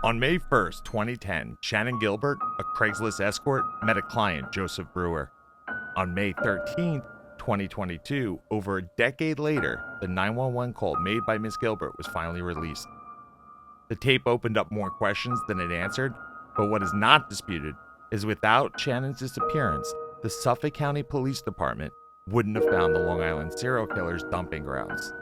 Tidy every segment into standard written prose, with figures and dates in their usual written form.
On May 1st, 2010, Shannan Gilbert, a Craigslist escort, met a client, Josepeh Brewer. On May 13th, 2022, over a decade later, the 911 call made by Ms Gilbert was finally released. The tape opened up more questions than it answered, but what is not disputed is without Shannan's disappearance, the Suffolk County Police Department wouldn't have found the Long Island serial killer's dumping grounds.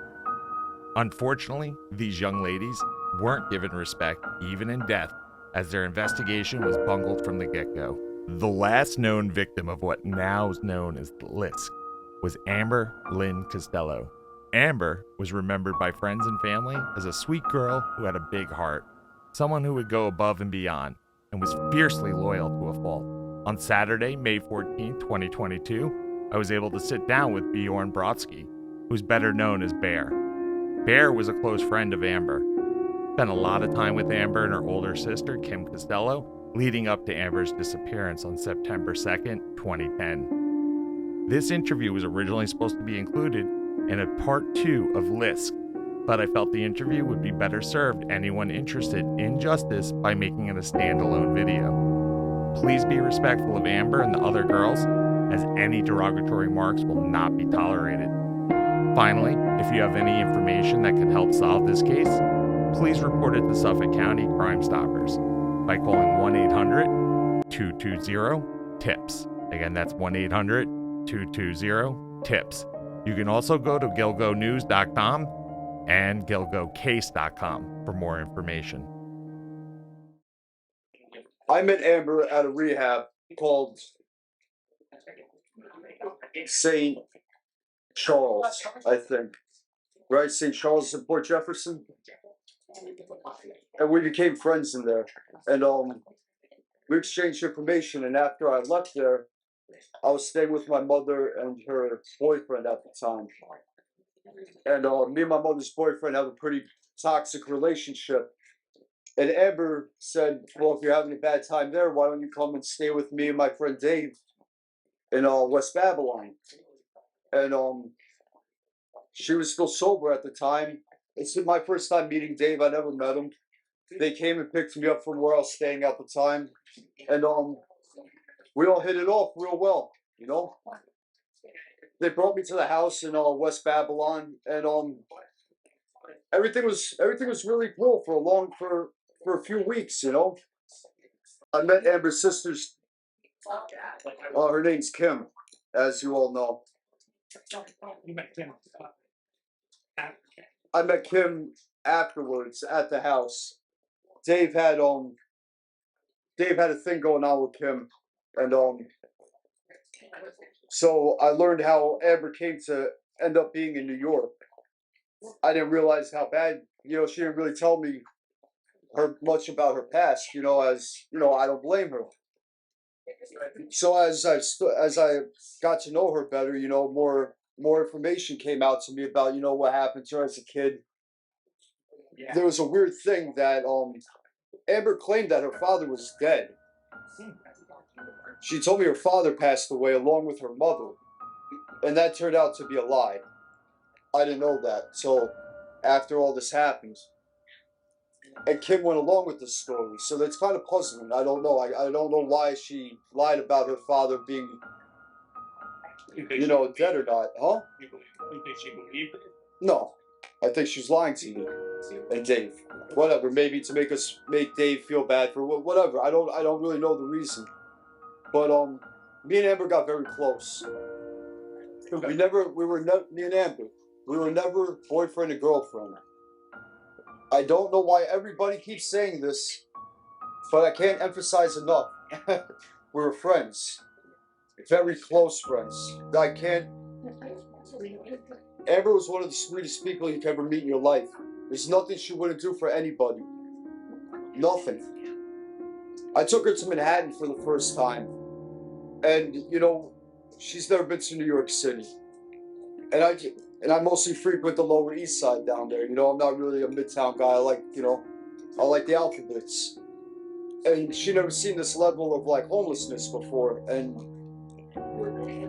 Unfortunately, these young ladies weren't given respect even in death, as their investigation was bungled from the get-go. The last known victim of what now is known as the Lisk was Amber Lynn Costello. Amber was remembered by friends and family as a sweet girl who had a big heart, someone who would go above and beyond, and was fiercely loyal to a fault. On Saturday, May 14, 2022, I was able to sit down with Brodsky, who's better known as Bear. Bear was a close friend of Amber. Spent a lot of time with Amber and her older sister, Kim Costello, leading up to Amber's disappearance on September 2nd, 2010. This interview was originally supposed to be included in a part 2 of Lisk, but I felt the interview would be better served anyone interested in justice by making it a standalone video. Please be respectful of Amber and the other girls, as any derogatory remarks will not be tolerated. Finally, if you have any information that can help solve this case, please report it to Suffolk County Crime Stoppers by calling 1-800-220-TIPS. Again, that's 1-800-220-TIPS. You can also go to gilgonews.com and gilgocase.com for more information. I met Amber at a rehab called St. Charles, I think. Right? St. Charles in Port Jefferson. And we became friends in there. And we exchanged information. And after I left there, I was staying with my mother and her boyfriend at the time. And me and my mother's boyfriend have a pretty toxic relationship. And Amber said, well, if you're having a bad time there, why don't you come and stay with me and my friend Dave in West Babylon? And she was still sober at the time. It's my first time meeting Dave. I never met him. They came and picked me up from where I was staying at the time. And we all hit it off real well, you know? They brought me to the house in West Babylon, and everything was really cool for a few weeks, you know. I met Amber's sister's. Her name's Kim, as you all know. I met Kim afterwards at the house. Dave had a thing going on with Kim, and so I learned how Amber came to end up being in New York. I didn't realize how bad, you know, she didn't really tell me much about her past, you know, as, you know, I don't blame her. So as I got to know her better, you know, more information came out to me about, you know, what happened to her as a kid. Yeah. There was a weird thing that Amber claimed that her father was dead. She told me her father passed away along with her mother, and that turned out to be a lie. I didn't know that till after all this happened. And Kim went along with the story, so that's kind of puzzling. I don't know. I don't know why she lied about her father being, you know, dead or not, huh? You think she believed it? No, I think she's lying to you and Dave. Whatever, maybe to make Dave feel bad for whatever. I don't really know the reason. But me and Amber got very close. Me and Amber, we were never boyfriend and girlfriend. I don't know why everybody keeps saying this, but I can't emphasize enough. We were friends. Very close friends. Amber was one of the sweetest people you could ever meet in your life. There's nothing she wouldn't do for anybody. Nothing. I took her to Manhattan for the first time. And, you know, she's never been to New York City. And I mostly frequent the Lower East Side down there. You know, I'm not really a Midtown guy. I like the alphabets. And she never seen this level of, like, homelessness before. And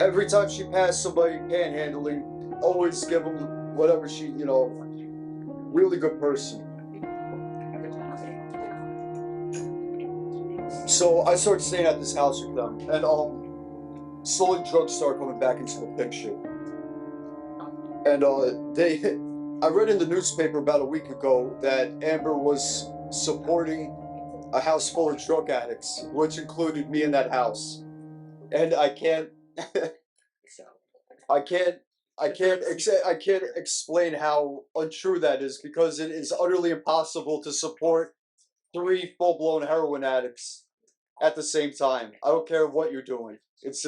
every time she passed somebody panhandling, always give them whatever she, you know, really good person. So I started staying at this house with them, and slowly drugs started coming back into the picture. And I read in the newspaper about a week ago that Amber was supporting a house full of drug addicts, which included me in that house. And I can't, I can't, I can't explain how untrue that is, because it is utterly impossible to support 3 full-blown heroin addicts at the same time. I don't care what you're doing. It's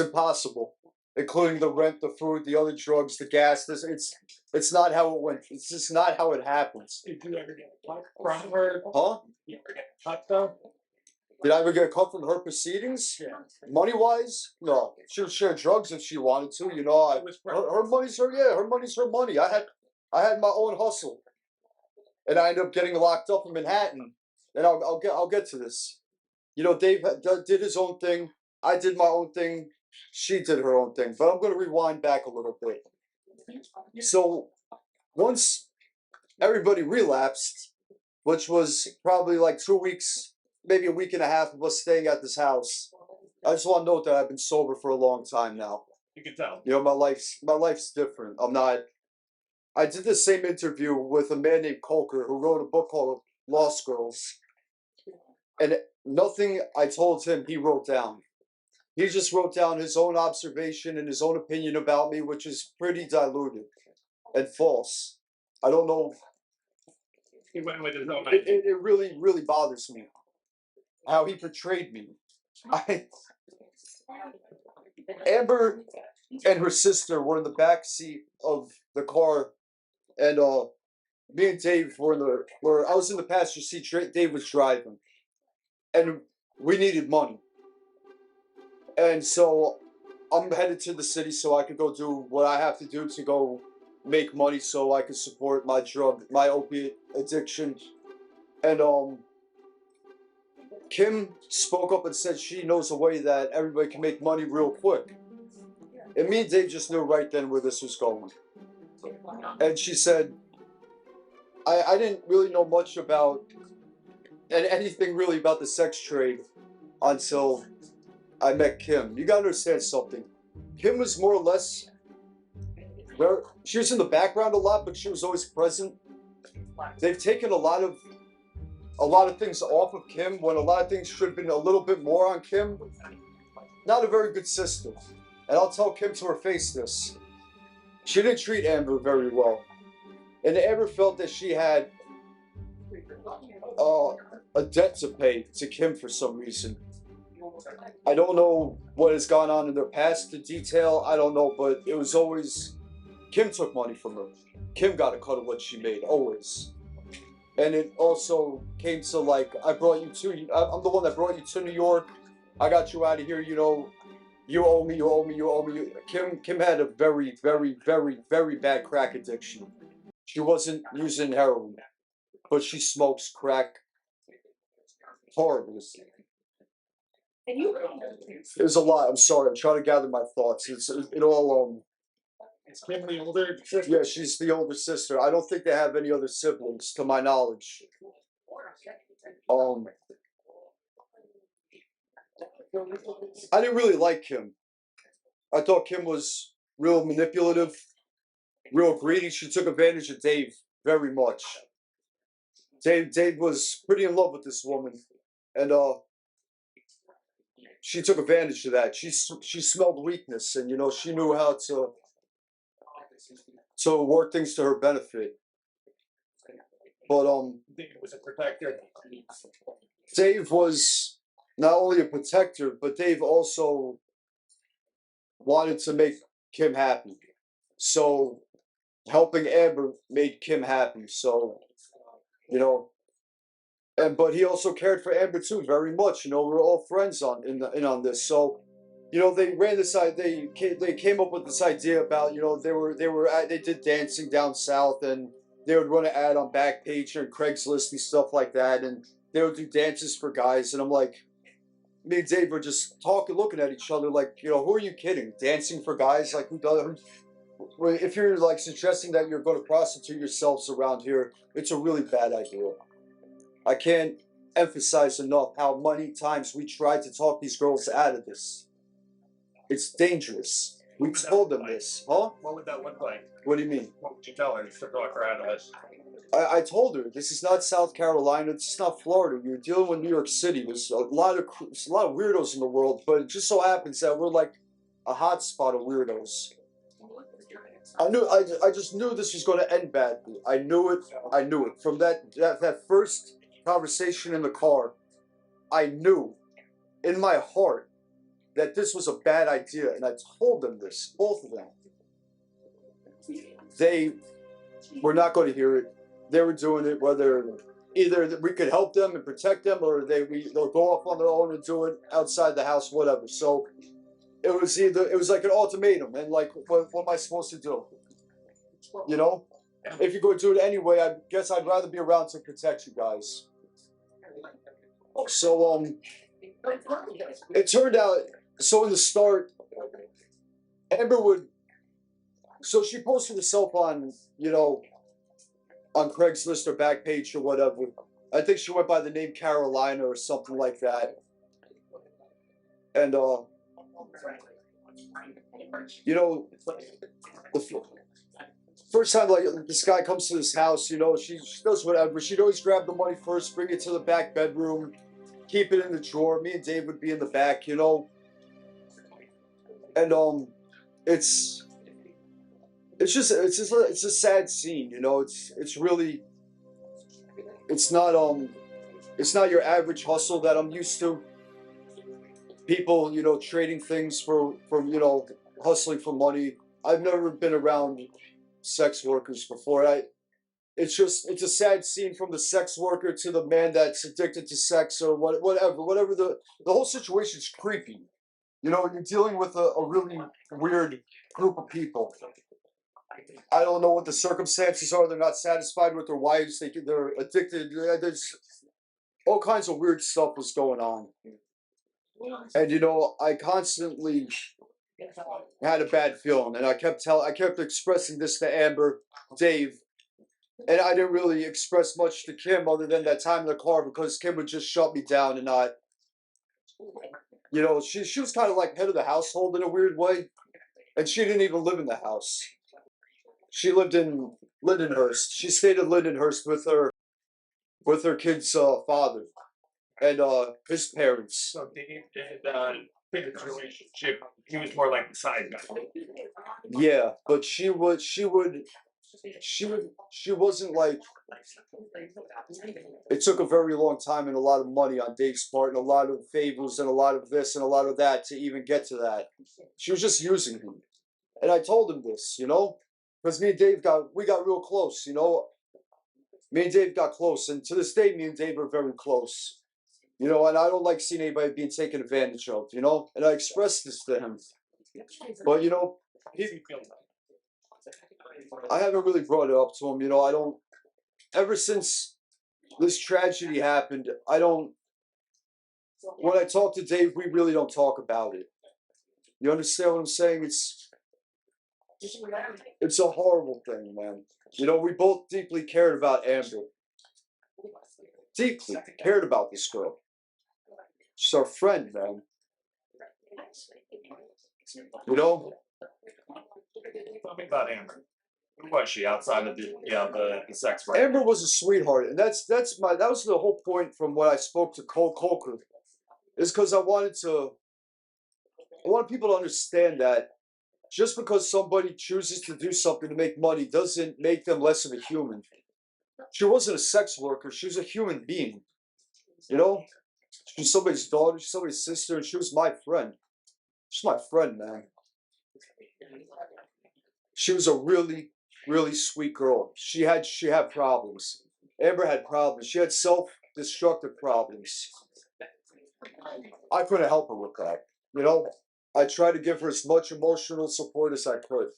impossible, including the rent, the food, the other drugs, the gas. It's not how it went. It's just not how it happens. Did you ever get cut from her? Huh? You ever get cut though? Did I ever get cut from her proceedings? Yeah. Money-wise? No. She would share drugs if she wanted to. You know, her money's her money's her money. I had my own hustle, and I ended up getting locked up in Manhattan. And I'll get to this. You know, Dave did his own thing. I did my own thing. She did her own thing. But I'm going to rewind back a little bit. So once everybody relapsed, which was probably like 2 weeks, maybe a week and a half of us staying at this house. I just want to note that I've been sober for a long time now. You can tell. You know, my life's different. I did the same interview with a man named Colker, who wrote a book called Lost Girls. And nothing I told him he wrote down. He just wrote down his own observation and his own opinion about me, which is pretty diluted and false. I don't know. He went with his own It really, really bothers me how he portrayed me. Amber and her sister were in the back seat of the car, and me and Dave were I was in the passenger seat. Dave was driving, and we needed money, and so I'm headed to the city so I could go do what I have to do to go make money so I could support my opiate addiction, and Kim spoke up and said she knows a way that everybody can make money real quick. And me and Dave just knew right then where this was going. And she said, I didn't really know much about anything really about the sex trade until I met Kim. You gotta understand something. Kim was more or less, she was in the background a lot, but she was always present. They've taken a lot of things off of Kim when a lot of things should have been a little bit more on Kim. Not a very good system. And I'll tell Kim to her face this. She didn't treat Amber very well. And Amber felt that she had a debt to pay to Kim for some reason. I don't know what has gone on in their past to detail. I don't know, but it was always Kim took money from her. Kim got a cut of what she made, always. And it also came to like, I'm the one that brought you to New York. I got you out of here, you know, you owe me. Kim had a very, very, very, very bad crack addiction. She wasn't using heroin, but she smokes crack horribly. It was a lot. I'm sorry. I'm trying to gather my thoughts. It all Is Kim the older sister? yeah, she's the older sister. I don't think they have any other siblings, to my knowledge. I didn't really like Kim. I thought Kim was real manipulative, real greedy. She took advantage of Dave very much. Dave was pretty in love with this woman, and she took advantage of that. She smelled weakness, and you know she knew how to work things to her benefit. But Dave was a protector. Dave was not only a protector, but Dave also wanted to make Kim happy. So helping Amber made Kim happy. So, you know, but he also cared for Amber too very much. You know, we were all friends on this. So, you know, they ran this they came up with this idea about, you know, they did dancing down south, and they would run an ad on Backpage and Craigslist and stuff like that, and they would do dances for guys. And I'm like, me and Dave were just looking at each other like, you know, who are you kidding? Dancing for guys? Like, who does? If you're like suggesting that you're going to prostitute yourselves around here, it's a really bad idea. I can't emphasize enough how many times we tried to talk these girls out of this. It's dangerous. We told them this, huh? What would that look like? What do you mean? What would you tell her to talk her out of this? I told her this is not South Carolina. It's not Florida. You're dealing with New York City. There's a lot of weirdos in the world, but it just so happens that we're like a hot spot of weirdos. I just knew this was going to end badly. I knew it. From that first conversation in the car. I knew in my heart that this was a bad idea, and I told them this, both of them. They were not going to hear it. They were doing it whether either we could help them and protect them, or they'll go off on their own and do it outside the house, whatever. So it was like an ultimatum, and like, what am I supposed to do? You know, if you're going to do it anyway, I guess I'd rather be around to protect you guys. So it turned out. So in the start, Amber so she posted herself on, on Craigslist or Backpage or whatever. I think she went by the name Carolina or something like that. And the first time like this guy comes to this house, she does whatever. She'd always grab the money first, bring it to the back bedroom, keep it in the drawer. Me and Dave would be in the back, and it's a sad scene, it's not your average hustle that I'm used to. People, trading things from hustling for money. I've never been around sex workers before. It's a sad scene from the sex worker to the man that's addicted to sex or whatever. The whole situation's creepy. You're dealing with a really weird group of people. I don't know what the circumstances are. They're not satisfied with their wives. They're addicted. There's all kinds of weird stuff was going on. And I constantly had a bad feeling, and I kept expressing this to Amber, Dave, and I didn't really express much to Kim other than that time in the car because Kim would just shut me down and not. She was kind of like head of the household in a weird way, and she didn't even live in the house. She lived in Lindenhurst. She stayed in Lindenhurst with her kid's father and his parents. So Dave did Peter's relationship. He was more like the side guy. Yeah, but she wasn't like. It took a very long time and a lot of money on Dave's part and a lot of favors and a lot of this and a lot of that to even get to that. She was just using him. And I told him this, because me and Dave got real close, Me and Dave got close, and to this day, me and Dave are very close. And I don't like seeing anybody being taken advantage of, And I expressed this to him. But, I haven't really brought it up to him, I don't. Ever since this tragedy happened, when I talk to Dave, we really don't talk about it. You understand what I'm saying? It's a horrible thing, man. We both deeply cared about Amber. Deeply cared about this girl. She's our friend, man. Tell me about Amber. Who was she outside of the sex work? Amber was a sweetheart, and that was the whole point from when I spoke to Cole Coker, is because I wanted people to understand that just because somebody chooses to do something to make money doesn't make them less of a human. She wasn't a sex worker; she was a human being. She's somebody's daughter, she's somebody's sister, and she was my friend. She's my friend, man. She was a really, really sweet girl. She had problems. Amber had problems. She had self-destructive problems. I couldn't help her with that. I tried to give her as much emotional support as I could.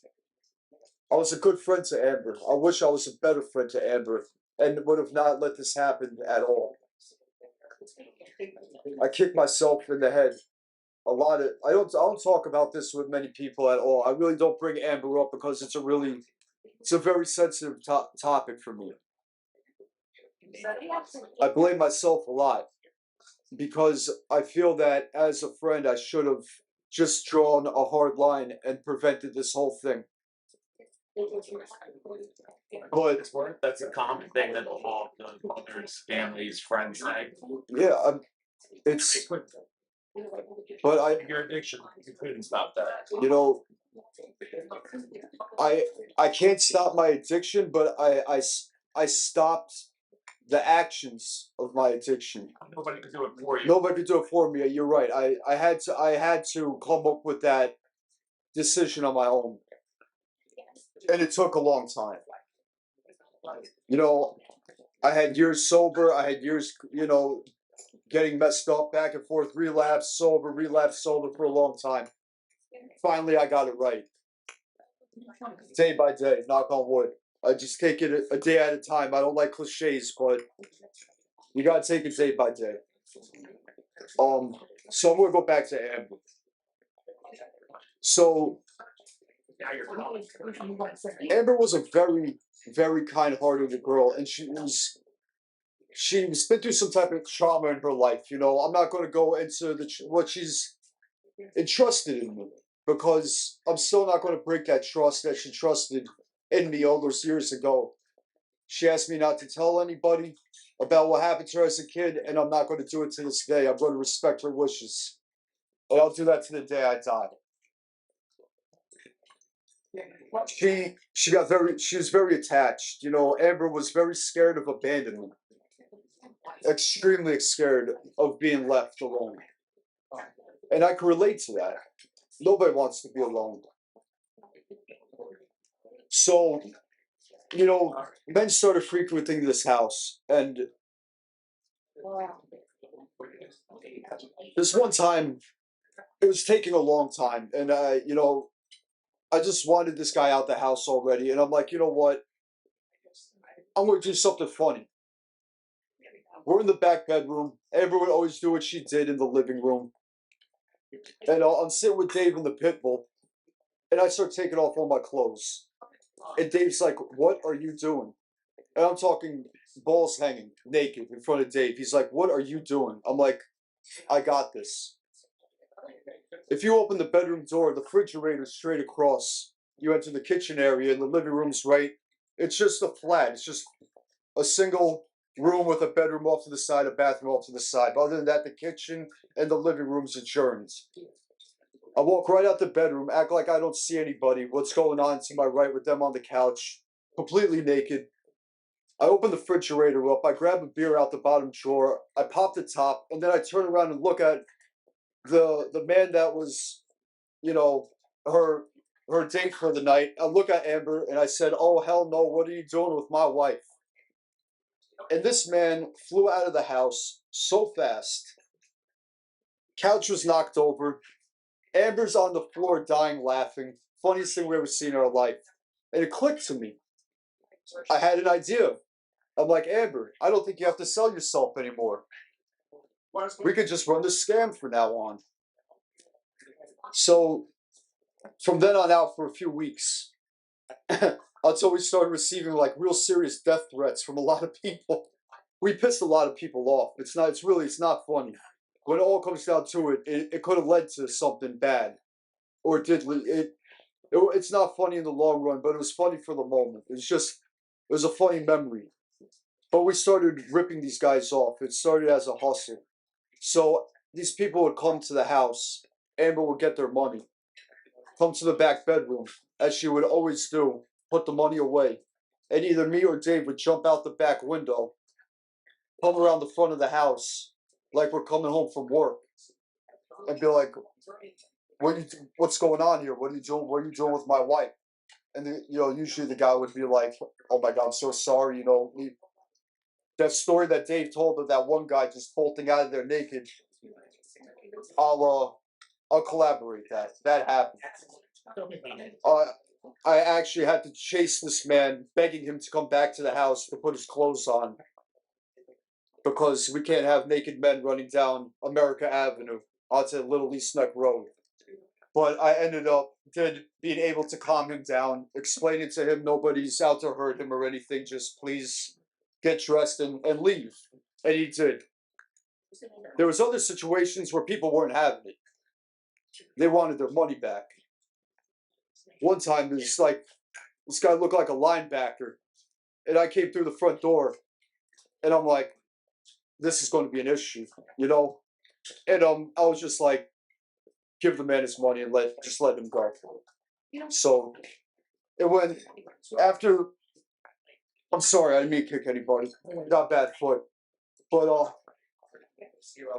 I was a good friend to Amber. I wish I was a better friend to Amber and would have not let this happen at all. I kicked myself in the head. I don't talk about this with many people at all. I really don't bring Amber up because it's a very sensitive topic for me. I blame myself a lot because I feel that as a friend, I should have just drawn a hard line and prevented this whole thing. But That's a common thing that all the mothers, families, friends say. yeah, it's. But Your addiction, you couldn't stop that. you know, I can't stop my addiction, but I stopped the actions of my addiction. Nobody could do it for you. Nobody could do it for me. You're right. I had to come up with that decision on my own, and it took a long time. I had years sober. I had years, getting messed up, back and forth, relapse sober for a long time. Finally, I got it right. Day by day, knock on wood. I just take it a day at a time. I don't like cliches, but you gotta take it day by day. So I'm gonna go back to Amber. So Amber was a very, very kind-hearted girl, and she's been through some type of trauma in her life. I'm not going to go into what she's entrusted in me, because I'm still not going to break that trust that she trusted in me all those years ago. She asked me not to tell anybody about what happened to her as a kid, and I'm not going to do it to this day. I'm going to respect her wishes, and I'll do that to the day I die. She was very attached. Amber was very scared of abandonment, extremely scared of being left alone, and I can relate to that. Nobody wants to be alone. So, men started frequenting this house, and this one time, it was taking a long time, and I just wanted this guy out the house already, and I'm like, you know what? I'm going to do something funny. We're in the back bedroom. Amber would always do what she did in the living room. And I'm sitting with Dave in the pit bull, and I start taking off all my clothes. And Dave's like, "What are you doing?" And I'm talking balls hanging, naked, in front of Dave. He's like, "What are you doing?" I'm like, "I got this." If you open the bedroom door, the refrigerator's straight across. You enter the kitchen area, and the living room's right. It's just a flat. It's just a single room with a bedroom off to the side, a bathroom off to the side. But other than that, the kitchen and the living room's adjourned. I walk right out the bedroom, act like I don't see anybody. What's going on to my right with them on the couch, completely naked. I open the refrigerator up. I grab a beer out the bottom drawer. I pop the top, and then I turn around and look at the man that was, her date for the night. I look at Amber and I said, "Oh hell no! What are you doing with my wife?" And this man flew out of the house so fast. Couch was knocked over. Amber's on the floor dying laughing. Funniest thing we ever seen in our life. And it clicked to me. I had an idea. I'm like, "Amber, I don't think you have to sell yourself anymore. We could just run this scam from now on." So from then on out, for a few weeks, until we started receiving like real serious death threats from a lot of people. We pissed a lot of people off. It's not funny. When it all comes down to it, it could have led to something bad, or it did. It's not funny in the long run, but it was funny for the moment. It was a funny memory. But we started ripping these guys off. It started as a hustle. So these people would come to the house. Amber would get their money, come to the back bedroom, as she would always do, put the money away. And either me or Dave would jump out the back window, come around the front of the house, like we're coming home from work, and be like, "What's going on here? What are you doing? What are you doing with my wife?" And usually the guy would be like, "Oh my God, I'm so sorry." That story that Dave told of that one guy just bolting out of there naked. I'll collaborate that. That happened. I actually had to chase this man, begging him to come back to the house to put his clothes on, because we can't have naked men running down America Avenue onto Little East Neck Road. But I ended up being able to calm him down, explaining to him nobody's out to hurt him or anything. Just please get dressed and leave. And he did. There was other situations where people weren't having it. They wanted their money back. One time, this guy looked like a linebacker, and I came through the front door, and I'm like, this is going to be an issue, you know? And I was just like, give the man his money and let him go. So it went after. I'm sorry, I didn't mean to kick anybody. Got bad foot, but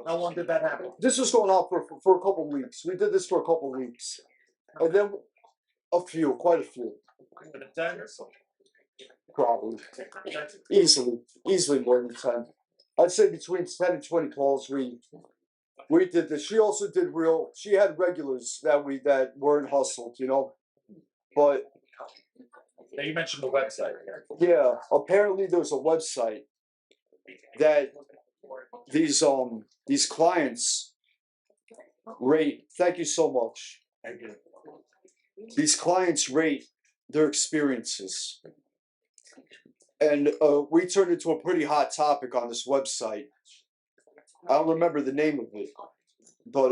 How long did that happen? this was going on for a couple weeks. We did this for a couple weeks, and then quite a few, probably easily more than 10. I'd say between 10 and 20 calls. We did this. She also did she had regulars that weren't hustled, you know. But Now you mentioned the website. yeah, apparently there's a website that these clients rate. Thank you so much. Thank you. These clients rate their experiences, and we turned into a pretty hot topic on this website. I don't remember the name of it, but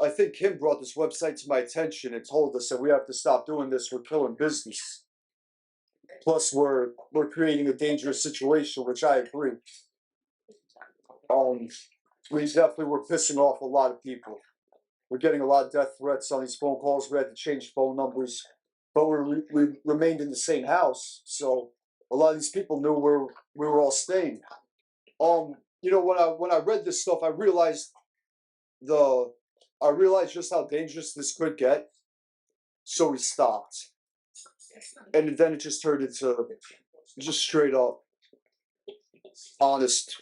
I think Kim brought this website to my attention and told us that we have to stop doing this. We're killing business. Plus, we're creating a dangerous situation, which I agree. We definitely were pissing off a lot of people. We're getting a lot of death threats on these phone calls. We had to change phone numbers, but we remained in the same house, so a lot of these people knew where we were all staying. You know, when I read this stuff, I realized just how dangerous this could get. So we stopped, and then it just turned into just straight up honest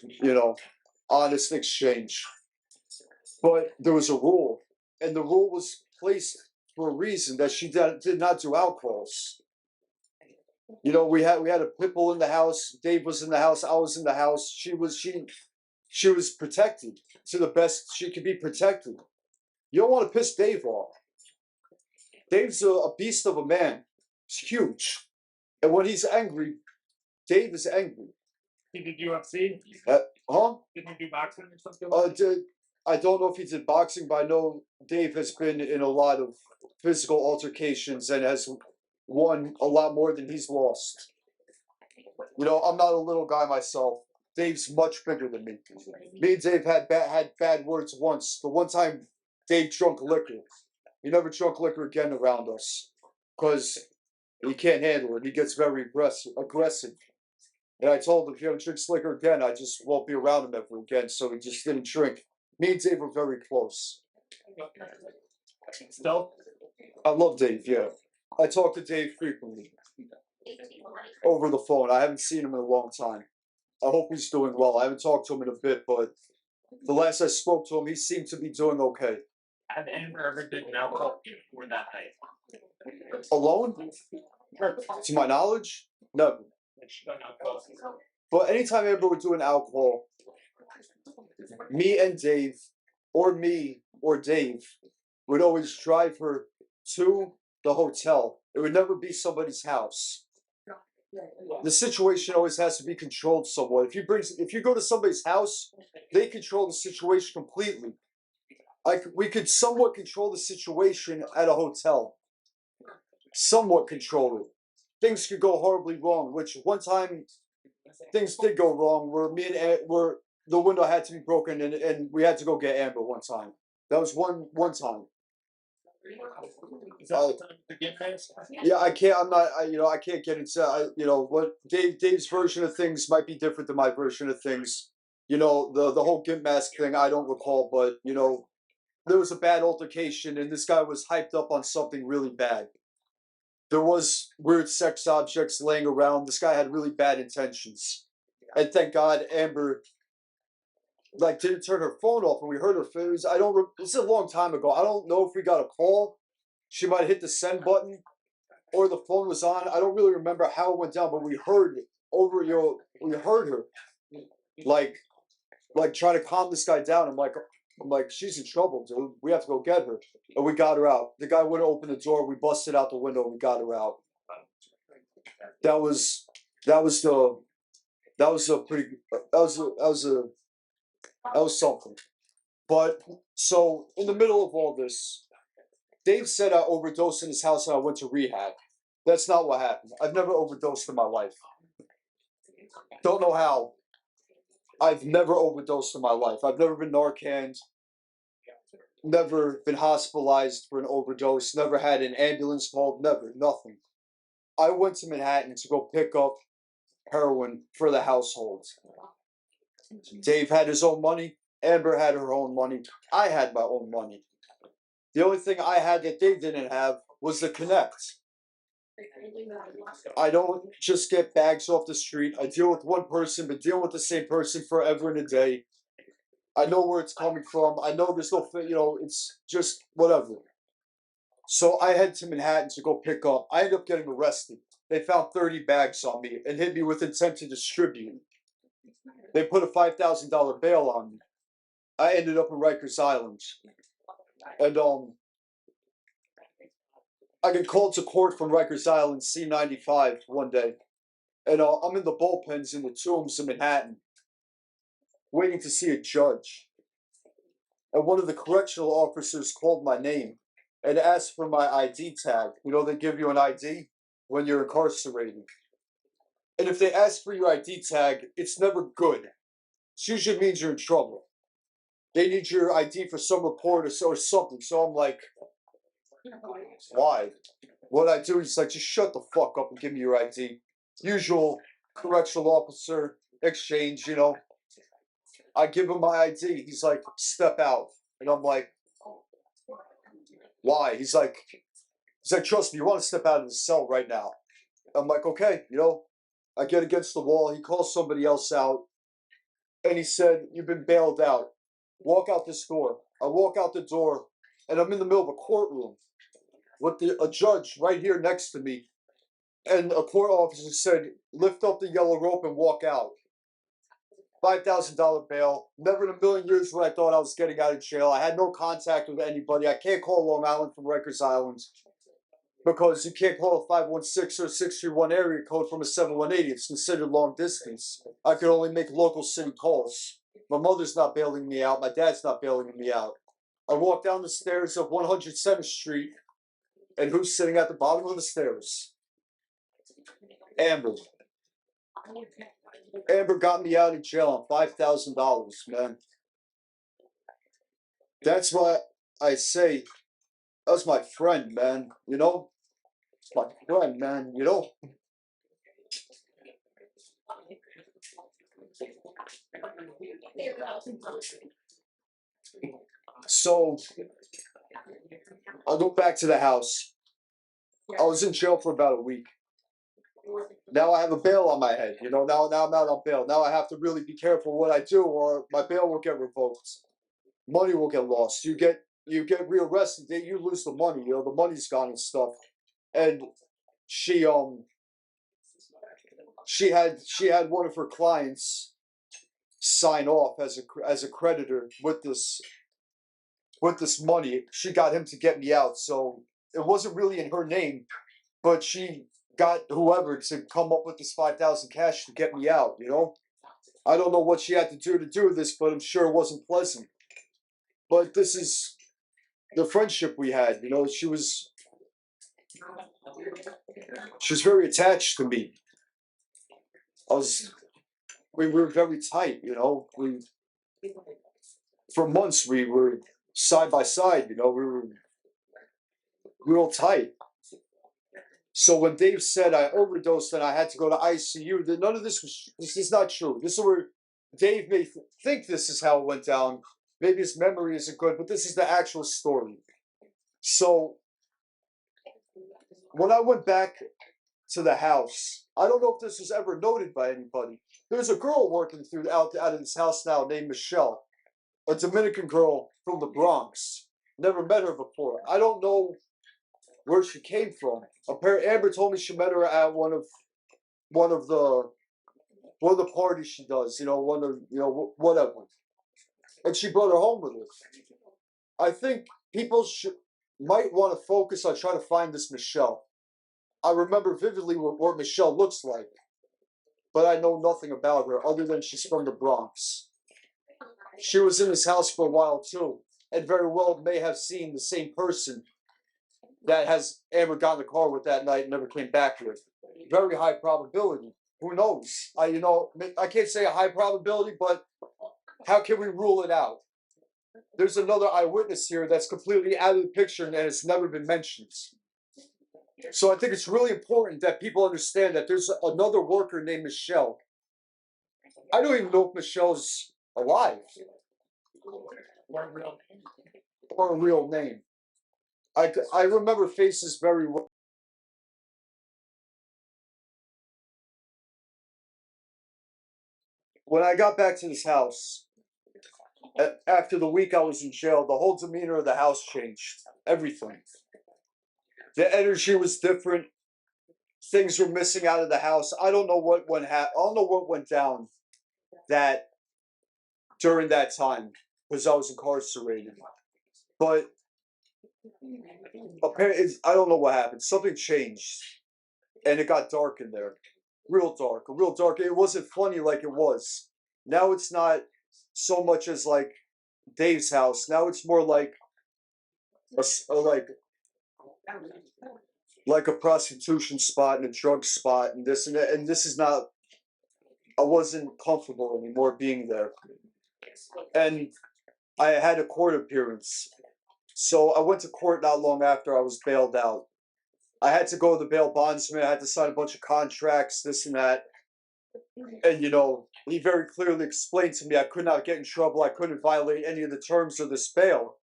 exchange. But there was a rule, and the rule was placed for a reason, that she did not do outcalls. You know, we had a pit bull in the house. Dave was in the house. I was in the house. She was protected to the best she could be protected. You don't want to piss Dave off. Dave's a beast of a man. He's huge, and when he's angry, Dave is angry. He did UFC? Huh? Did he do boxing or something? I don't know if he did boxing, but I know Dave has been in a lot of physical altercations and has won a lot more than he's lost. You know, I'm not a little guy myself. Dave's much bigger than me. Me and Dave had bad words once. The one time Dave drunk liquor. He never drunk liquor again around us, because he can't handle it. He gets very aggressive. And I told him, if he ever drinks liquor again, I just won't be around him ever again. So he just didn't drink. Me and Dave were very close. Still? I love Dave, yeah. I talk to Dave frequently over the phone. I haven't seen him in a long time. I hope he's doing well. I haven't talked to him in a bit, but the last I spoke to him, he seemed to be doing okay. Have Amber ever did an alcohol before that night? Alone? To my knowledge, never. But anytime Amber would do an alcohol, me and Dave, or me or Dave, would always drive her to the hotel. It would never be somebody's house. The situation always has to be controlled somewhat. If you go to somebody's house, they control the situation completely. We could somewhat control the situation at a hotel. Somewhat control it. Things could go horribly wrong, which one time things did go wrong where the window had to be broken and we had to go get Amber one time. That was one time. Is that the time to get past? Yeah, I can't. I can't get into. What Dave's version of things might be different than my version of things. The whole gimp mask thing, I don't recall, but there was a bad altercation and this guy was hyped up on something really bad. There was weird sex objects laying around. This guy had really bad intentions, and thank God Amber didn't turn her phone off and we heard her. This is a long time ago. I don't know if we got a call. She might have hit the send button, or the phone was on. I don't really remember how it went down, but we heard it over. We heard her like trying to calm this guy down. I'm like, she's in trouble, dude. We have to go get her. And we got her out. The guy wouldn't open the door. We busted out the window and we got her out. That was That was a pretty. That was something. But so in the middle of all this, Dave said I overdosed in his house and I went to rehab. That's not what happened. I've never overdosed in my life. Don't know how. I've never overdosed in my life. I've never been Narcaned. Never been hospitalized for an overdose. Never had an ambulance called. Never. Nothing. I went to Manhattan to go pick up heroin for the household. Dave had his own money. Amber had her own money. I had my own money. The only thing I had that Dave didn't have was the connect. I don't just get bags off the street. I deal with one person, but deal with the same person forever and a day. I know where it's coming from. I know there's no, it's just whatever. So I head to Manhattan to go pick up. I end up getting arrested. They found 30 bags on me and hit me with intent to distribute. They put a $5,000 bail on me. I ended up in Rikers Island. And I get called to court from Rikers Island, C95, one day. And I'm in the bullpens in the Tombs in Manhattan, waiting to see a judge. And one of the correctional officers called my name and asked for my ID tag. You know, they give you an ID when you're incarcerated. And if they ask for your ID tag, it's never good. It usually means you're in trouble. They need your ID for some report or something. So I'm like, why? What I do is like, just shut the fuck up and give me your ID. Usual correctional officer exchange, you know. I give him my ID. He's like, step out. And I'm like, why? He's like, trust me, you want to step out of the cell right now. I'm like, okay, you know. I get against the wall. He calls somebody else out. And he said, you've been bailed out. Walk out this door. I walk out the door, and I'm in the middle of a courtroom with a judge right here next to me. And a court officer said, lift up the yellow rope and walk out. $5,000 bail. Never in a million years would I thought I was getting out of jail. I had no contact with anybody. I can't call Long Island from Rikers Island because you can't call a 516 or 631 area code from a 718. It's considered long distance. I could only make local city calls. My mother's not bailing me out. My dad's not bailing me out. I walk down the stairs of 107th Street, and who's sitting at the bottom of the stairs? Amber. Amber got me out of jail on $5,000, man. That's why I say, that's my friend, man. You know? It's my friend, man. You know? So, I'll go back to the house. I was in jail for about a week. Now I have a bail on my head, you know. Now I'm out on bail. Now I have to really be careful what I do, or my bail will get revoked. Money will get lost. You get rearrested, you lose the money. You know, the money's gone and stuff. And she had one of her clients sign off as a creditor with this money. She got him to get me out, so it wasn't really in her name, but she got whoever to come up with this 5,000 cash to get me out. You know, I don't know what she had to do this, but I'm sure it wasn't pleasant. But this is the friendship we had. You know, she was very attached to me. We were very tight. You know, for months we were side by side. You know, we were real tight. So when Dave said I overdosed and I had to go to ICU, none of this is not true. This is where Dave may think this is how it went down. Maybe his memory isn't good, but this is the actual story. So when I went back to the house, I don't know if this was ever noted by anybody. There's a girl working out of this house now named Michelle, a Dominican girl from the Bronx. Never met her before. I don't know where she came from. Apparently, Amber told me she met her at one of the parties she does. You know, whatever. And she brought her home with her. I think people might want to focus on trying to find this Michelle. I remember vividly what Michelle looks like, but I know nothing about her other than she's from the Bronx. She was in this house for a while too, and very well may have seen the same person that has Amber got in the car with that night and never came back with. Very high probability. Who knows? I can't say a high probability, but how can we rule it out? There's another eyewitness here that's completely out of the picture and it's never been mentioned. So I think it's really important that people understand that there's another worker named Michelle. I don't even know if Michelle's alive. Or a real name. I remember faces very well. When I got back to this house, after the week I was in jail, the whole demeanor of the house changed. Everything. The energy was different. Things were missing out of the house. I don't know what I don't know what went down that during that time because I was incarcerated. But apparently, I don't know what happened. Something changed, and it got dark in there, real dark. It wasn't funny like it was. Now it's not so much as like Dave's house. Now it's more like like a prostitution spot and a drug spot and this and that. And this is not. I wasn't comfortable anymore being there, and I had a court appearance. So I went to court not long after I was bailed out. I had to go to the bail bondsman. I had to sign a bunch of contracts, this and that. And, he very clearly explained to me I could not get in trouble. I couldn't violate any of the terms of this bail,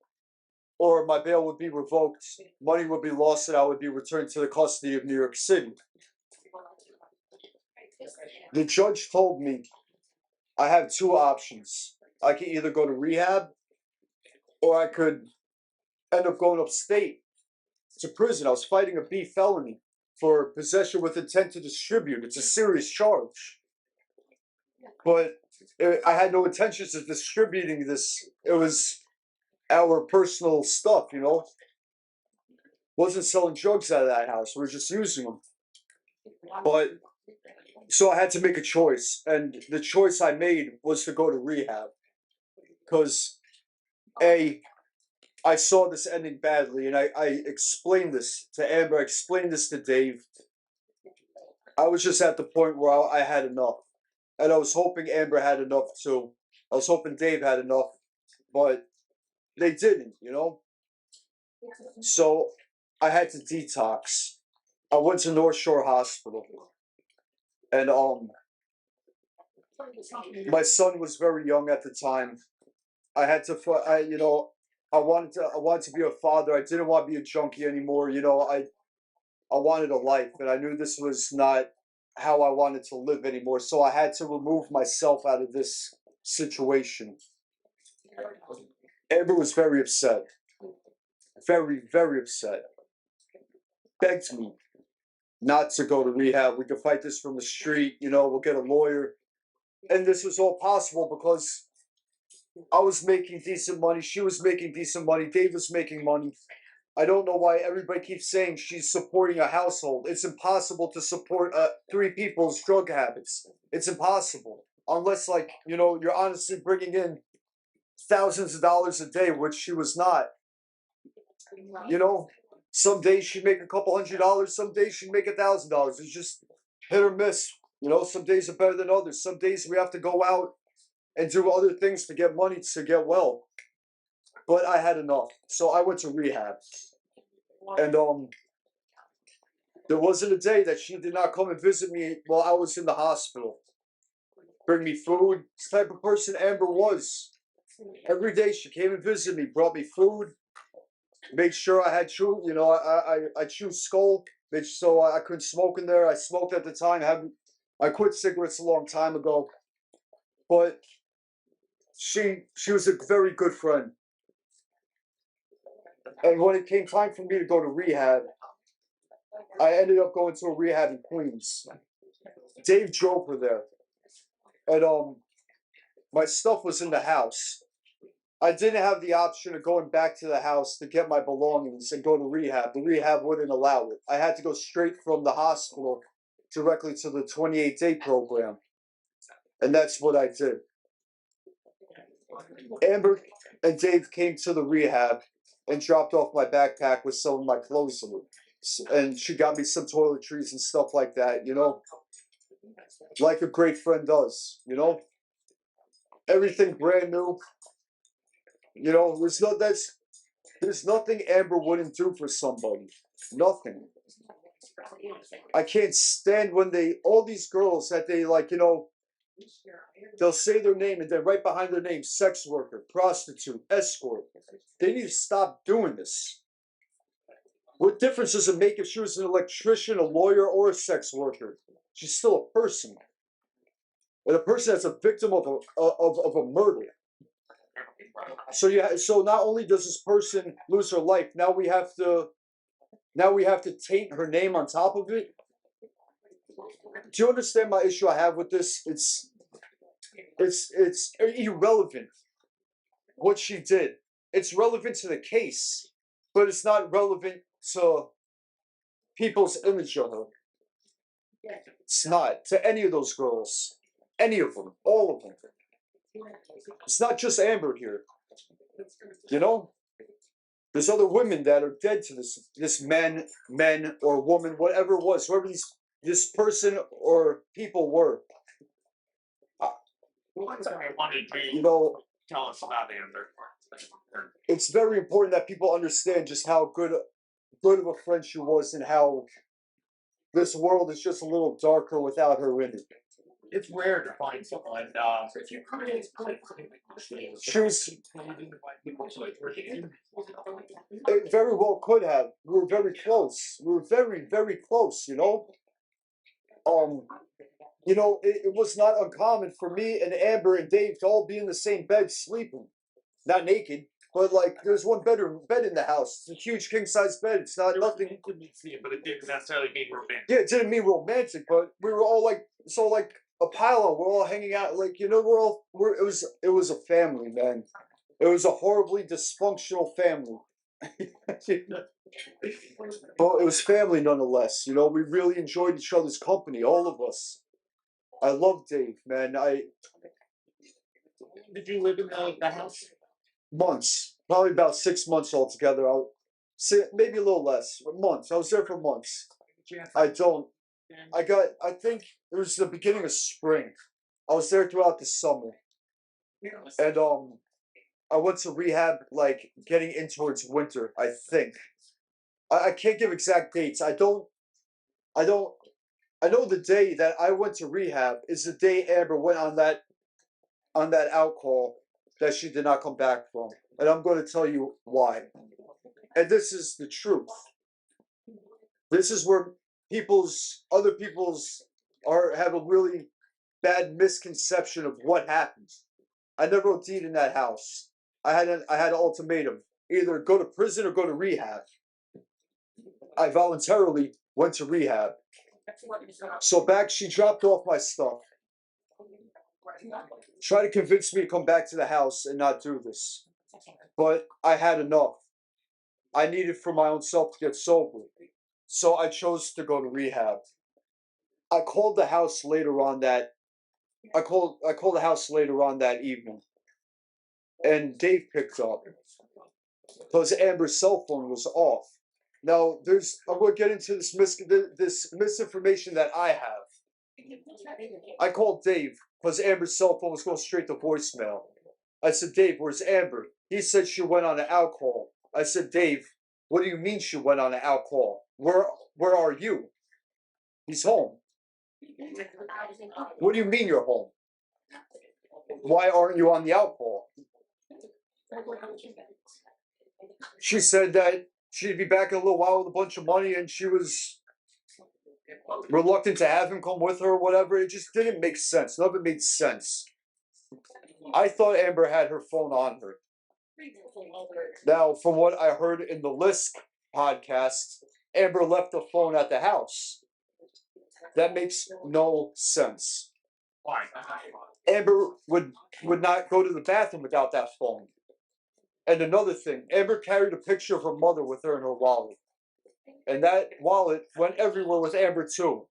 or my bail would be revoked. Money would be lost, and I would be returned to the custody of New York City. The judge told me I have two options. I could either go to rehab, or I could end up going upstate to prison. I was fighting a B felony for possession with intent to distribute. It's a serious charge. But I had no intentions of distributing this. It was our personal stuff, Wasn't selling drugs out of that house. We were just using them. But so I had to make a choice. And the choice I made was to go to rehab. Because I saw this ending badly, and I explained this to Amber, I explained this to Dave. I was just at the point where I had enough. And I was hoping Amber had enough too. I was hoping Dave had enough, but they didn't, So I had to detox. I went to North Shore Hospital. And my son was very young at the time. I had to I wanted to be a father. I didn't want to be a junkie anymore. I wanted a life, and I knew this was not how I wanted to live anymore. So I had to remove myself out of this situation. Amber was very upset. Very, very upset. Begged me not to go to rehab. We could fight this from the street, we'll get a lawyer. And this was all possible because I was making decent money. She was making decent money. Dave was making money. I don't know why everybody keeps saying she's supporting a household. It's impossible to support 3 people's drug habits. It's impossible. Unless, you're honestly bringing in thousands of dollars a day, which she was not. Some days she'd make a couple $100. Some days she'd make $1,000. It's just hit or miss. Some days are better than others. Some days we have to go out and do other things to get money to get well. But I had enough. So I went to rehab. And there wasn't a day that she did not come and visit me while I was in the hospital. Bring me food. This type of person Amber was. Every day she came and visited me, brought me food, made sure I had I chewed skull, so I couldn't smoke in there. I smoked at the time. I quit cigarettes a long time ago. But she was a very good friend. And when it came time for me to go to rehab, I ended up going to a rehab in Queens. Dave drove her there. And my stuff was in the house. I didn't have the option of going back to the house to get my belongings and go to rehab. The rehab wouldn't allow it. I had to go straight from the hospital directly to the 28-day program. And that's what I did. Amber and Dave came to the rehab and dropped off my backpack with some of my clothes in it. And she got me some toiletries and stuff like that, you know? Like a great friend does, you know? Everything brand new. You know, there's nothing Amber wouldn't do for somebody. Nothing. I can't stand when all these girls that they like, you know, they'll say their name and then right behind their name, sex worker, prostitute, escort. They need to stop doing this. What difference does it make if she was an electrician, a lawyer, or a sex worker? She's still a person. And a person that's a victim of a murder. So not only does this person lose her life, now we have to taint her name on top of it. Do you understand my issue I have with this? It's irrelevant what she did. It's relevant to the case, but it's not relevant to people's image of her. It's not to any of those girls, any of them, all of them. It's not just Amber here. You know, there's other women that are dead to this men or woman, whatever it was, whoever this person or people were. You know, Tell us about Amber. it's very important that people understand just how good of a friend she was and how this world is just a little darker without her in it. It's rare to find someone. She was. It very well could have. We were very close. We were very, very close. You know. You know, it was not uncommon for me and Amber and Dave to all be in the same bed sleeping, not naked, but like there's one bed in the house. It's a huge king size bed. It's not nothing. But it didn't necessarily mean romantic. Yeah, it didn't mean romantic, but we were all like a pile on. We're all hanging out, like, you know, it was a family, man. It was a horribly dysfunctional family. But it was family nonetheless. You know, we really enjoyed each other's company, all of us. I love Dave, man. Did you live in the house? Months, probably about 6 months altogether. I'll say maybe a little less, but months. I was there for months. I think it was the beginning of spring. I was there throughout the summer. And I went to rehab like getting in towards winter, I think. I can't give exact dates. I know the day that I went to rehab is the day Amber went on that out call that she did not come back from. And I'm going to tell you why. And this is the truth. This is where other people's have a really bad misconception of what happens. I never OD'd in that house. I had an ultimatum: either go to prison or go to rehab. I voluntarily went to rehab. So she dropped off my stuff. Tried to convince me to come back to the house and not do this. But I had enough. I needed for my own self to get sober. So I chose to go to rehab. I called the house later on that evening. And Dave picked up. Because Amber's cell phone was off. Now I'm going to get into this misinformation that I have. I called Dave because Amber's cell phone was going straight to voicemail. I said, Dave, where's Amber? He said she went on an out call. I said, Dave, what do you mean she went on an out call? Where are you? He's home. What do you mean you're home? Why aren't you on the out call? She said that she'd be back in a little while with a bunch of money, and she was reluctant to have him come with her or whatever. It just didn't make sense. None of it made sense. I thought Amber had her phone on her. Now, from what I heard in the Lisk podcast, Amber left the phone at the house. That makes no sense. Why? Amber would not go to the bathroom without that phone. And another thing, Amber carried a picture of her mother with her in her wallet. And that wallet went everywhere with Amber too.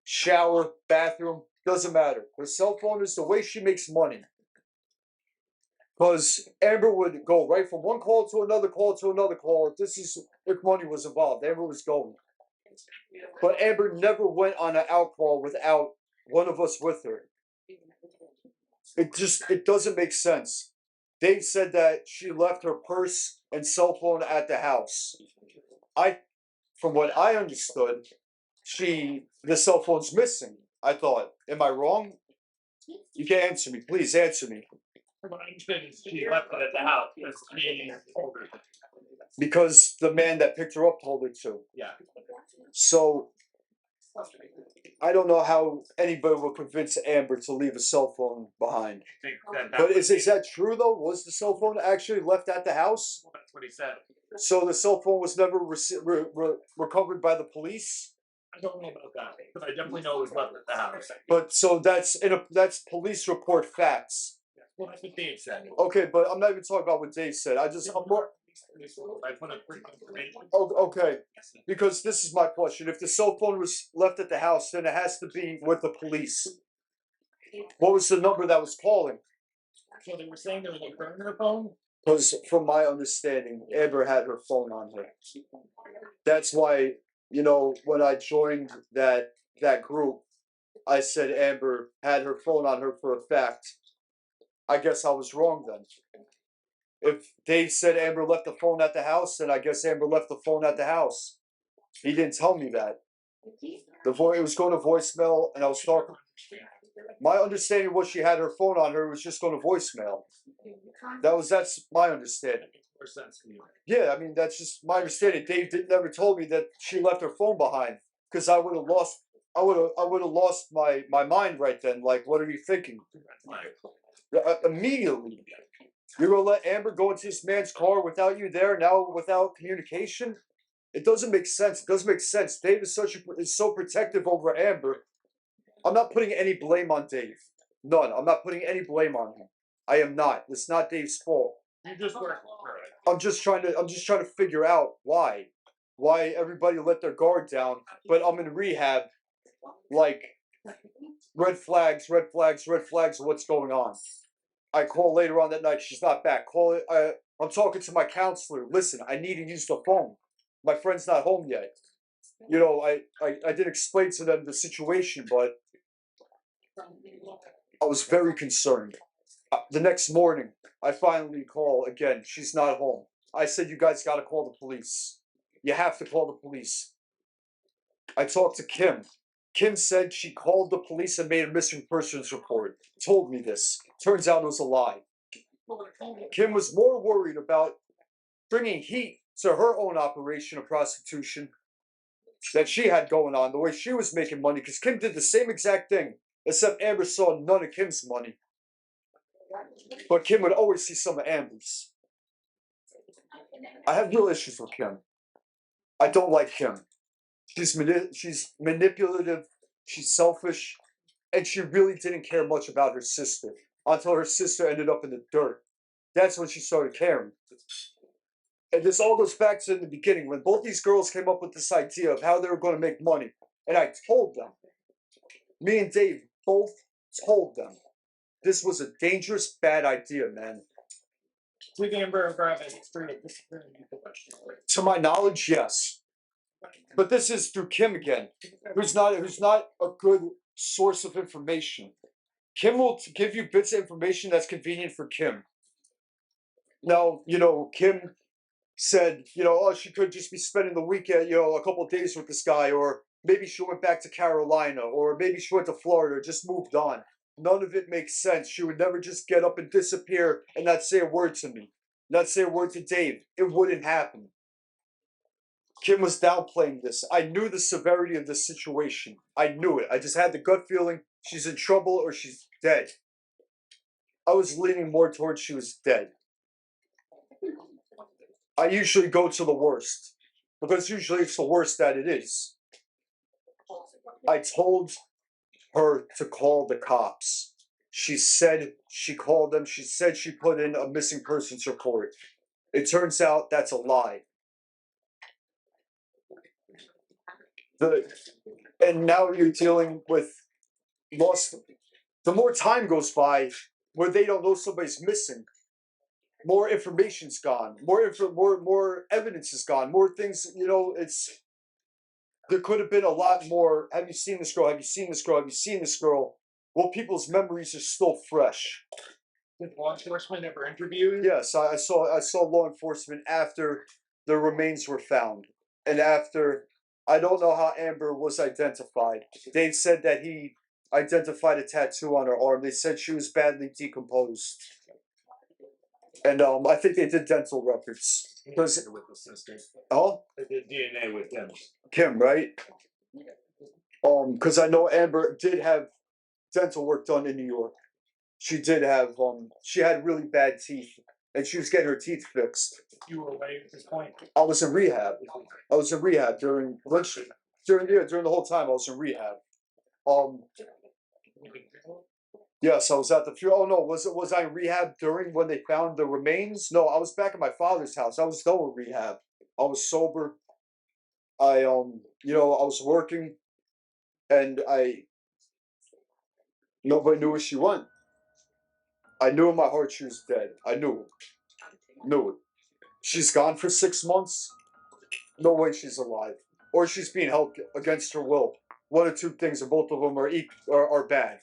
shower, bathroom, doesn't matter. Her cell phone is the way she makes money. Because Amber would go right from one call to another call to another call. If money was involved, Amber was going. But Amber never went on an out call without one of us with her. It doesn't make sense. Dave said that she left her purse and cell phone at the house. From what I understood, the cell phone's missing. I thought, am I wrong? You can answer me. Please answer me. She left it at the house. Because the man that picked her up told her to. Yeah. So I don't know how anybody will convince Amber to leave a cell phone behind. But is that true though? Was the cell phone actually left at the house? That's what he said. So the cell phone was never recovered by the police? I don't know about that, but I definitely know it was left at the house. But so that's police report facts. Well, that's what Dave said. Okay, but I'm not even talking about what Dave said. I'm more. Okay, because this is my question. If the cell phone was left at the house, then it has to be with the police. What was the number that was calling? So they were saying there was a burner phone? Because from my understanding, Amber had her phone on her. That's why, when I joined that group, I said Amber had her phone on her for a fact. I guess I was wrong then. If Dave said Amber left the phone at the house, then I guess Amber left the phone at the house. He didn't tell me that. It was going to voicemail, and I was talking. My understanding was she had her phone on her. It was just going to voicemail. That's my understanding. Yeah, I mean that's just my understanding. Dave never told me that she left her phone behind, because I would have lost my mind right then. Like, what are you thinking? Immediately. You're gonna let Amber go into this man's car without you there now, without communication? It doesn't make sense. It doesn't make sense. Dave is so protective over Amber. I'm not putting any blame on Dave. None. I'm not putting any blame on him. I am not. It's not Dave's fault. You just work for it. I'm just trying to figure out why everybody let their guard down. But I'm in rehab. Like, red flags. What's going on? I call later on that night. She's not back. I'm talking to my counselor. Listen, I need to use the phone. My friend's not home yet. I did explain to them the situation, but I was very concerned. The next morning, I finally call again. She's not home. I said, you guys got to call the police. You have to call the police. I talked to Kim. Kim said she called the police and made a missing persons report. Told me this. Turns out it was a lie. Kim was more worried about bringing heat to her own operation of prostitution that she had going on, the way she was making money, because Kim did the same exact thing, except Amber saw none of Kim's money. But Kim would always see some of Amber's. I have real issues with Kim. I don't like Kim. She's manipulative, she's selfish, and she really didn't care much about her sister until her sister ended up in the dirt. That's when she started caring. And this all goes back to the beginning, when both these girls came up with this idea of how they were going to make money. And I told them, me and Dave both told them, this was a dangerous, bad idea, man. Did Amber ever have a history of disappearing? To my knowledge, yes. But this is through Kim again, who's not a good source of information. Kim will give you bits of information that's convenient for Kim. Now, Kim said, she could just be spending the weekend, a couple of days with this guy, or maybe she went back to Carolina, or maybe she went to Florida, or just moved on. None of it makes sense. She would never just get up and disappear and not say a word to me, not say a word to Dave. It wouldn't happen. Kim was downplaying this. I knew the severity of this situation. I knew it. I just had the gut feeling she's in trouble or she's dead. I was leaning more towards she was dead. I usually go to the worst, because usually it's the worst that it is. I told her to call the cops. She said she called them. She said she put in a missing persons report. It turns out that's a lie. And now you're dealing with lost. The more time goes by where they don't know somebody's missing, more information's gone, more evidence is gone, more things. It's there could have been a lot more. Have you seen this girl? Have you seen this girl? Have you seen this girl? Well, people's memories are still fresh. Did law enforcement ever interview you? Yes, I saw law enforcement after the remains were found, and after I don't know how Amber was identified. They said that he identified a tattoo on her arm. They said she was badly decomposed, and I think they did dental records. With the sister. Oh, They did DNA with them. Kim, right? Because I know Amber did have dental work done in New York. She did have she had really bad teeth, and she was getting her teeth fixed. You were away at this point. I was in rehab. During the whole time I was in rehab. Yes, I was at the funeral. Oh no, was I in rehab during when they found the remains? No, I was back at my father's house. I was done with rehab. I was sober. I I was working, and nobody knew where she went. I knew in my heart she was dead. I knew it. She's gone for 6 months. No way she's alive, or she's being held against her will. One or two things, and both of them are bad.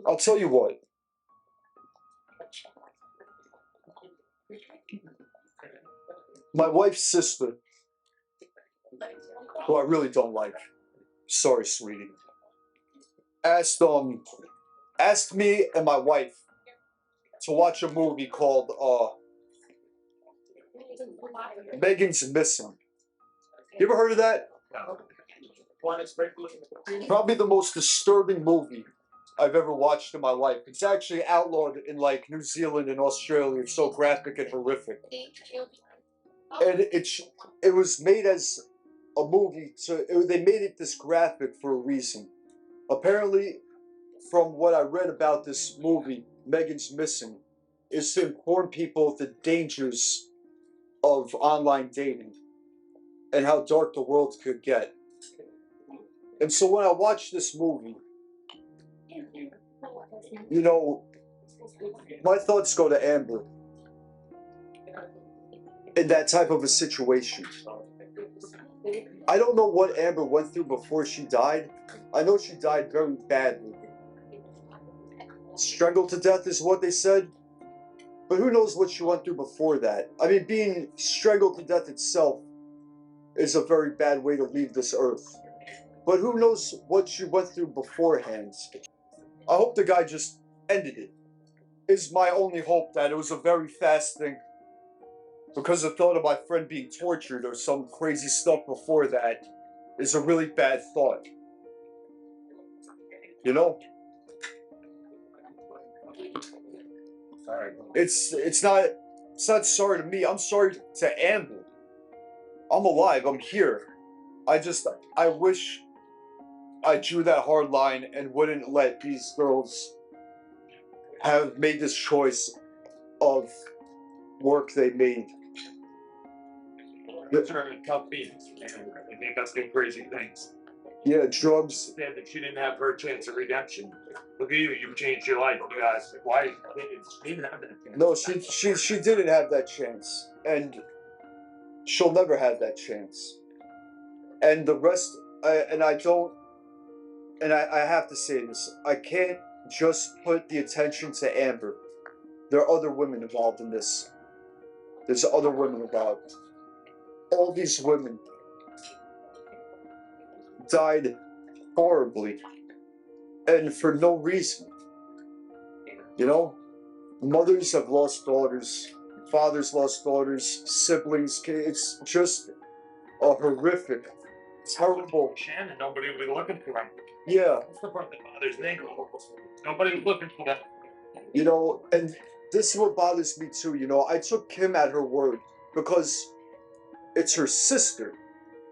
I'll tell you what. My wife's sister, who I really don't like. Sorry, sweetie. Asked me and my wife to watch a movie called Megan's Missing. You ever heard of that? No. Probably the most disturbing movie I've ever watched in my life. It's actually outlawed in like New Zealand and Australia. It's so graphic and horrific. And it was made as a movie. They made it this graphic for a reason. Apparently, from what I read about this movie, Megan's Missing, is to inform people of the dangers of online dating and how dark the world could get. And so when I watched this movie, my thoughts go to Amber in that type of a situation. I don't know what Amber went through before she died. I know she died very badly. Strangled to death is what they said. But who knows what she went through before that? I mean, being strangled to death itself is a very bad way to leave this earth. But who knows what she went through beforehand? I hope the guy just ended it. Is my only hope that it was a very fast thing. Because the thought of my friend being tortured or some crazy stuff before that is a really bad thought. Sorry. It's not sorry to me. I'm sorry to Amber. I'm alive. I'm here. I wish I drew that hard line and wouldn't let these girls have made this choice of work they made. Those are tough beats, man. They make us do crazy things. Yeah, drugs. Said that she didn't have her chance of redemption. Look at you, you've changed your life. You guys, why? She didn't have that chance. No, she didn't have that chance, and she'll never have that chance. And the rest, I have to say this. I can't just put the attention to Amber. There are other women involved in this. There's other women involved. All these women died horribly and for no reason. Mothers have lost daughters, fathers lost daughters, siblings. It's just a horrific, terrible. Shannan, nobody will be looking for him. Yeah. That's the part that bothers me. Nobody was looking for that. And this is what bothers me too. I took Kim at her word because it's her sister.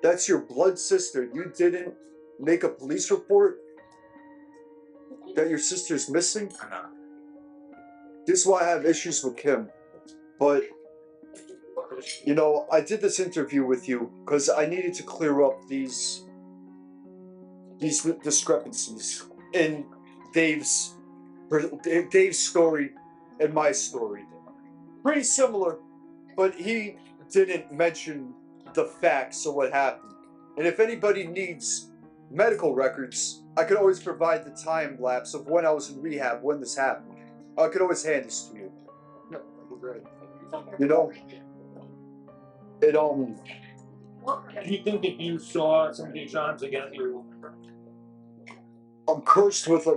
That's your blood sister. You didn't make a police report that your sister's missing? I know. This is why I have issues with Kim. But You know, I did this interview with you because I needed to clear up these discrepancies in Dave's Dave's story and my story. Pretty similar, but he didn't mention the facts of what happened. And if anybody needs medical records, I could always provide the time lapse of when I was in rehab when this happened. I could always hand this to you. You know, it Do you think if you saw some of these times again, you I'm cursed with a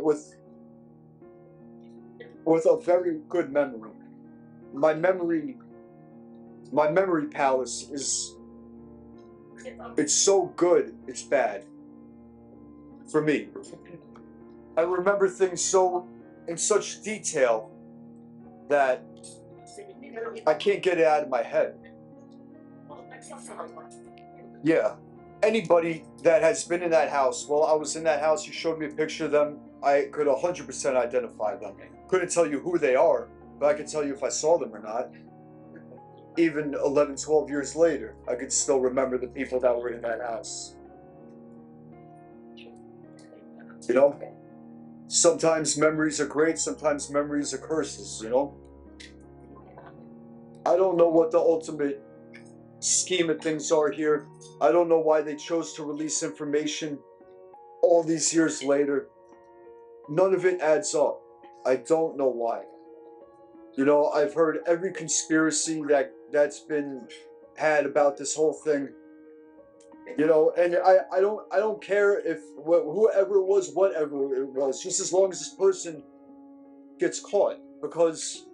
very good memory. My memory palace is it's so good it's bad for me. I remember things so in such detail that I can't get it out of my head. Yeah. Anybody that has been in that house, well, I was in that house, you showed me a picture of them, I could 100% identify them. Couldn't tell you who they are, but I could tell you if I saw them or not. Even 11, 12 years later, I could still remember the people that were in that house. You know? Sometimes memories are great, sometimes memories are curses, you know? I don't know what the ultimate scheme of things are here. I don't know why they chose to release information all these years later. None of it adds up. I don't know why. You know, I've heard every conspiracy that's been had about this whole thing. You know, and I don't care if whoever it was, whatever it was, just as long as this person gets caught. Because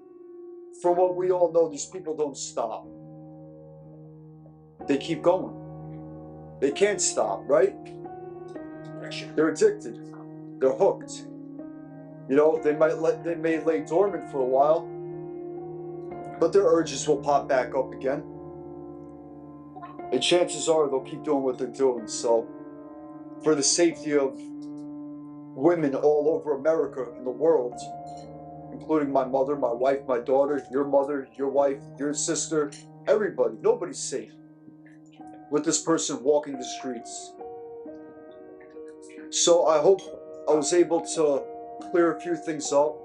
from what we all know, these people don't stop. They keep going. They can't stop, right? They're addicted. They're hooked. You know, they may lay dormant for a while, but their urges will pop back up again. And chances are they'll keep doing what they're doing. So, for the safety of women all over America and the world, including my mother, my wife, my daughter, your mother, your wife, your sister, everybody, nobody's safe with this person walking the streets. So I hope I was able to clear a few things up.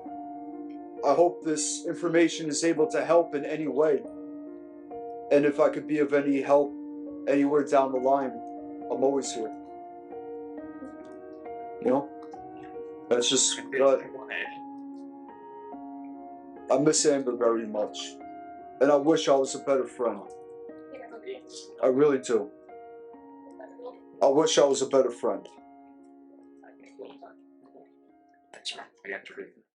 I hope this information is able to help in any way. And if I could be of any help anywhere down the line, I'm always here. You know? That's just, I miss Amber very much. And I wish I was a better friend. I really do. I wish I was a better friend.